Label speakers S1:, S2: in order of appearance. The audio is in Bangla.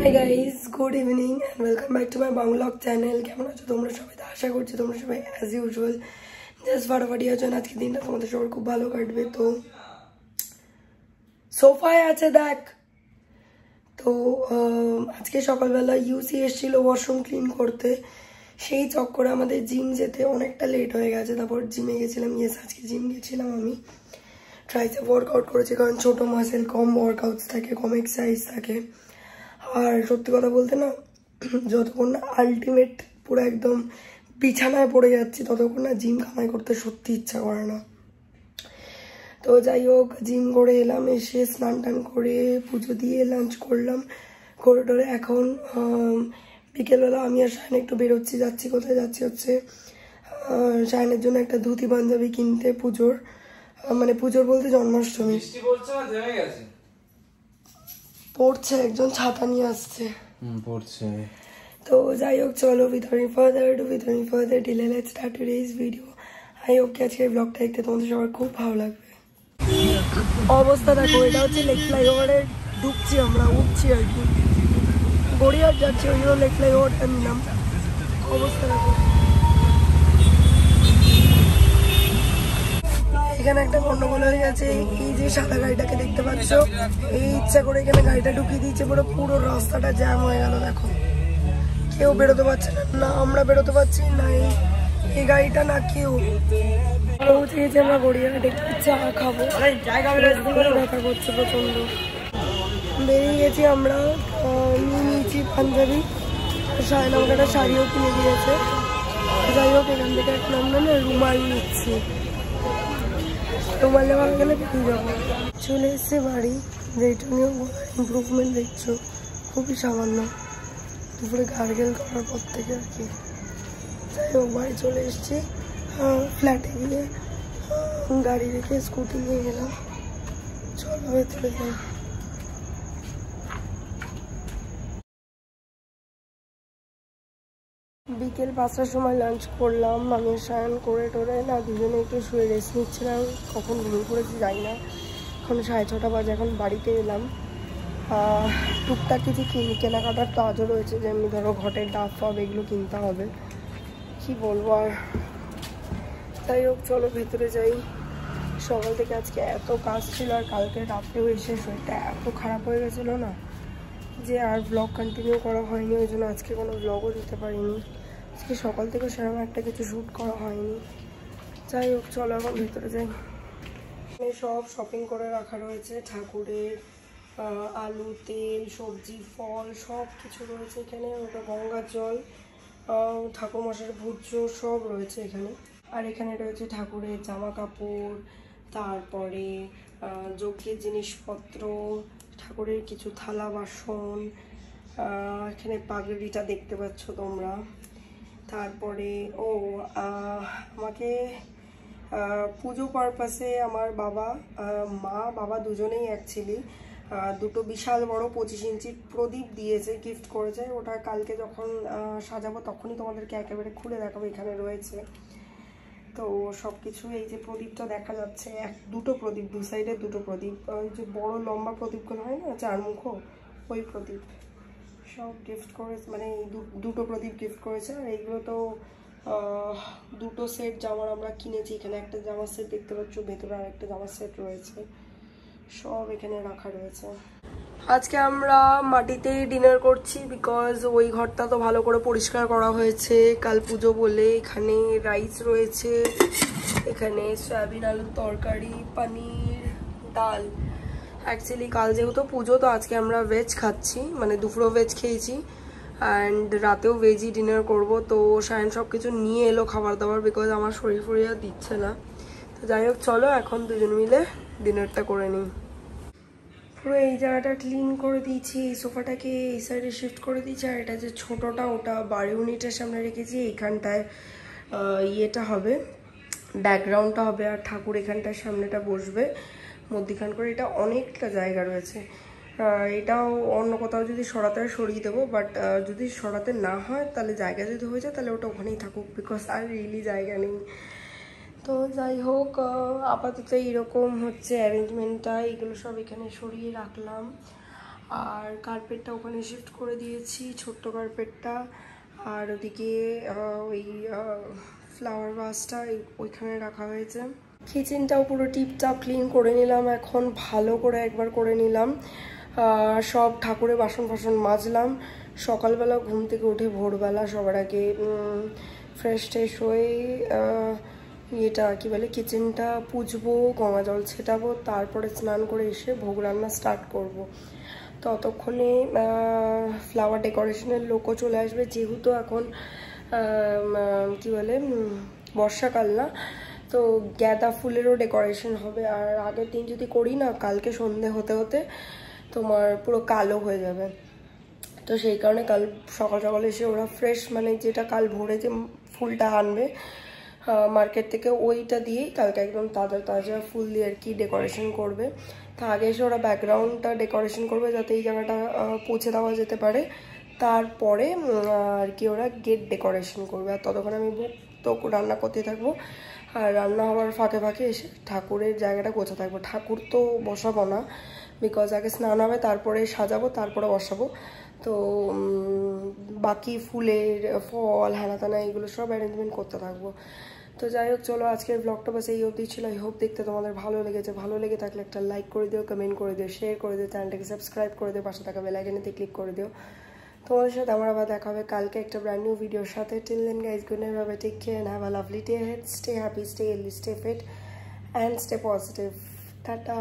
S1: Hi guys, good evening and welcome back to my Banglog channel. কেমন আছো তোমরা সবাই? আশা করছি তোমরা সবাই as usual জাস্ট ফাটাফাটি আছো। আজকে দিনটা তোমাদের সবার খুব ভালো কাটবে। তো সোফায় আছে দেখ। তো আজকে সকালবেলা ইউসি এসেছিল ওয়াশরুম ক্লিন করতে, সেই চক্করে আমাদের জিম যেতে অনেকটা লেট হয়ে গেছে। তারপর জিমে গেছিলাম। ইয়েস, আজকে জিম গেছিলাম আমি। ট্রাইসেপ ওয়ার্কআউট করেছি, কারণ ছোটো মাসেল কম ওয়ার্কআউটস থাকে, কম এক্সারসাইজ থাকে। আর সত্যি কথা বলতে না, যতক্ষণ না আলটিমেট পুরো একদম বিছানায় পড়ে যাচ্ছি ততক্ষণ না জিম কামাই করতে সত্যি ইচ্ছা করে না। তো যাই হোক, জিম করে এলাম, এসে স্নান টান করে পুজো দিয়ে লাঞ্চ করলাম, করে টোরে এখন বিকেলবেলা আমি আর শায়ন একটু বেরোচ্ছি। যাচ্ছি কোথায় যাচ্ছি হচ্ছে শায়নের জন্য একটা ধুতি পাঞ্জাবি কিনতে, পুজোর মানে পুজোর বলতে জন্মাষ্টমী পড়ছে, একজন ছাতা নিয়ে আসছে পড়ছে। তো যাই হোক, চলো without further delay let's start today's video. I hope কি আজকের ব্লগটা দেখতে তোমাদের সবার খুব ভালো লাগবে। অবস্থা দেখো, এটা হচ্ছে লেক ফ্লাইওভারে ঢুকছি আমরা, উঠছি আর কি, গড়িয়ার যাচ্ছি, ওই জন্য লেক ফ্লাইওভারটা নিলাম। অবস্থা দেখো, এখানে একটা গন্ডগোল হয়ে গেছে। এই যে সাদা গাড়িটাকে দেখতে পাচ্ছ, এই ইচ্ছা করে এখানে গাড়িটা ঢুকিয়ে দিয়েছে বলে পুরো রাস্তাটা জ্যাম হয়ে গেল। দেখো, কেউ বেরোতে পারছে না, না আমরা বেরোতে পারছি না, এই গাড়িটা না কেউ। পৌঁছে গেছি আমরা গড়িয়ারে, দেখতে চা খাবো, দেখা করছে প্রচন্ড। বেরিয়ে গেছি আমরা, নিয়ে নিয়েছি পাঞ্জাবি, শায়ন আমাকে একটা শাড়িও কিনে দিয়েছে। যাই হোক, এখান থেকে এখন আমরা না রুমাল নিচ্ছি, রুমাল নেওয়া গেলে বেরিয়ে যাবো। চলে এসছে বাড়ি, যেটা নিয়েও ইম্প্রুভমেন্ট দেখছো খুবই সামান্য, দুপুরে গার্গেল করার পর থেকে আর কি। যাই হোক, বাড়ি চলে এসছি, ফ্ল্যাটে গিয়ে গাড়ি রেখে স্কুটি নিয়ে গেলাম। চলো ভেতরে যাই। বিকেল 5টার সময় লাঞ্চ করলাম, আমি শায়ন করে টোরে না দুজনে একটু শুয়ে রেস্ট নিচ্ছিলাম। কখন ঘুমিয়ে পড়েছি যাই না, এখন 6:30 বাজে, এখন বাড়িতে এলাম। টুকটাক কিছু কেনাকাটার কাজও রয়েছে, যেমনি ধরো ঘটের ডাব ফাব এগুলো কিনতে হবে, কি বলবো আর। যাই হোক, চলো ভেতরে যাই। সকাল থেকে আজকে এত কাজ ছিল, আর কালকে রাত্রেও এসে শরীরটা এত খারাপ হয়ে গেছিলো না যে আর ব্লগ কন্টিনিউ করা হয়নি, ওই জন্য আজকে কোনো ব্লগও দিতে পারিনি। আজকে সকাল থেকে সেরকম একটা কিছু শ্যুট করা হয়নি। যাই হোক, চলো এখন ভেতরে যাই। সব শপিং করে রাখা রয়েছে, ঠাকুরের আলু, তেল, সবজি, ফল সব কিছু রয়েছে এখানে। ওটা গঙ্গার জল, ঠাকুরমশাইয়ের ভোজ্য সব রয়েছে এখানে। আর এখানে রয়েছে ঠাকুরের জামা কাপড়, তারপরে যজ্ঞের জিনিসপত্র, ঠাকুরের কিছু থালা বাসন, এখানে পাগড়িটা দেখতে পাচ্ছ তোমরা। তারপরে আমাকে পুজো পারপাসে আমার বাবা দুজনেই অ্যাকচুয়ালি দুটো বিশাল বড় 25 ইঞ্চির প্রদীপ দিয়েছে, গিফট করেছে। ওটা কালকে যখন সাজাবো তখনই তোমাদেরকে একেবারে খুলে দেখাবো। এখানে রয়েছে তো সব কিছু। এই যে প্রদীপটা দেখা যাচ্ছে, দুটো প্রদীপ, দু সাইডে দুটো প্রদীপ, ওই যে বড় লম্বা প্রদীপগুলো হয় না, 4 মুখ, ওই প্রদীপ সব গিফট করেছে, মানে দুটো প্রদীপ গিফট করেছে। আর এইগুলো তো দুটো সেট জামার আমরা কিনেছি। এখানে একটা জামার সেট দেখতে পাচ্ছ, ভেতরে আর একটা জামার সেট রয়েছে, সব এখানে রাখা রয়েছে। আজকে আমরা মাটিতেই ডিনার করছি, বিকজ ওই ঘরটা তো ভালো করে পরিষ্কার করা হয়েছে কাল পুজো বলে। এখানে রাইস রয়েছে, এখানে সয়াবিন আলুর তরকারি, পনির, ডাল। অ্যাকচুয়ালি কাল যেহেতু পুজো, তো আজকে আমরা ভেজ খাচ্ছি, মানে দুপুরও ভেজ খেয়েছি অ্যান্ড রাতেও ভেজই ডিনার করব। তো শায়ন সব কিছু নিয়ে এলো খাবার দাবার, বিকজ আমার শরীর ফরিয়া দিচ্ছে না। তো যাই হোক, চলো এখন দুজন মিলে ডিনারটা করে নিই। পুরো এই জায়গাটা ক্লিন করে দিয়েছি, এই সোফাটাকে এই সাইডে শিফট করে দিয়েছি। আর এটা যে ছোটোটা, ওটা বাড়ি ইউনিটের সামনে রেখেছি। এইখানটায় ইয়েটা হবে, ব্যাকগ্রাউন্ডটা হবে, আর ঠাকুর এখানটায় সামনেটা বসবে মধ্যিখান করে। এটা অনেকটা জায়গা রয়েছে, এটাও অন্য কোথাও যদি সরাতে হয় সরিয়ে দেবো, বাট যদি সরাতে না হয় তাহলে জায়গা যদি হয়ে যায় তাহলে ওটা ওখানেই থাকুক, বিকজ আর রিয়েলি জায়গা নেই। তো যাই হোক, আপাতত এইরকম হচ্ছে অ্যারেঞ্জমেন্টটা, এগুলো সব এখানে সরিয়ে রাখলাম। আর কার্পেটটা ওখানে শিফট করে দিয়েছি, ছোট্ট কার্পেটটা। আর ওদিকে ওই ফ্লাওয়ার ভাসটা ওইখানে রাখা হয়েছে। কিচেনটাও পুরো টিপটপ ক্লিন করে নিলাম, এখন ভালো করে একবার করে নিলাম। সব ঠাকুরের বাসন ফাসন মাজলাম। সকালবেলা ঘুম থেকে উঠে ভোরবেলা সবার আগে ফ্রেশ ট্রেশ হয়ে এটা কি বলে কিচেনটা পুছবো, গঙ্গা জল ছেটাবো, তারপরে স্নান করে এসে ভোগ রান্না স্টার্ট করব। ততক্ষণে ফ্লাওয়ার ডেকোরেশনের লোকও চলে আসবে, যেহেতু এখন কি বলে বর্ষাকাল না, তো গাঁদা ফুলেরও ডেকোরেশন হবে। আর আগের দিন যদি করি না, কালকে সন্ধে হতে হতে তোমার পুরো কালো হয়ে যাবে। তো সেই কারণে কাল সকাল সকাল এসে ওরা ফ্রেশ মানে যেটা কাল ভোরে যে ফুলটা আনবে মার্কেট থেকে, ওইটা দিয়েই কালকে একদম তাজা তাজা ফুল দিয়ে আর কি ডেকোরেশন করবে। তো আগে এসে ওরা ব্যাকগ্রাউন্ডটা ডেকোরেশন করবে যাতে এই জায়গাটা পৌঁছে দেওয়া যেতে পারে। তারপরে আর কি ওরা গেট ডেকোরেশন করবে। আর ততক্ষণ আমি তো রান্না করতে থাকবো। আর রান্না হওয়ার ফাঁকে ফাঁকে এসে ঠাকুরের জায়গাটা গোছা থাকবো। ঠাকুর তো বসাবো না, বিকজ আগে স্নান হবে, তারপরে সাজাবো, তারপরে বসাবো। তো বাকি ফুলের ফল হ্যানা তানা এগুলো সব অ্যারেঞ্জমেন্ট করতে থাকবো। তো যাই হোক, চলো আজকের ব্লগটা বাস এই অবধি ছিল। আই হোপ দেখতে তোমাদের ভালো লেগেছে। ভালো লেগে থাকলে একটা লাইক করে দিও, কমেন্ট করে দিও, শেয়ার করে দিও, চ্যানেলটাকে সাবস্ক্রাইব করে দিও, পাশে থাকা বেল আইকনেতে ক্লিক করে দিও। তোমাদের সাথে আমার আবার দেখা হবে কালকে একটা ব্র্যান্ড নিউ ভিডিওর সাথে। Till then guys, good night, bye bye, take care and have a lovely day ahead. Stay happy, stay healthy, stay fit and stay positive. Tata.